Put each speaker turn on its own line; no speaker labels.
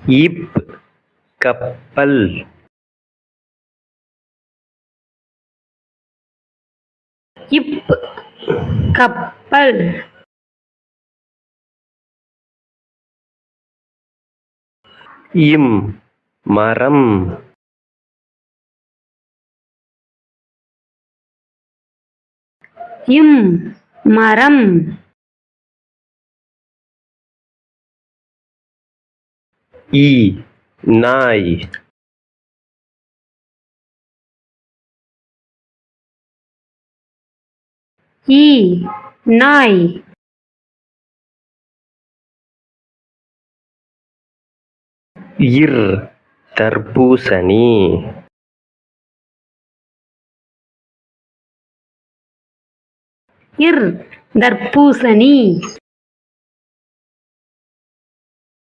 இப் கப்பல்.
இப் கப்பல்.
இம் மரம்.
இம் மரம்.
இ நாய்.
இ நாய்.
இர் தர்பூசணி.
இர் தர்பூசணி.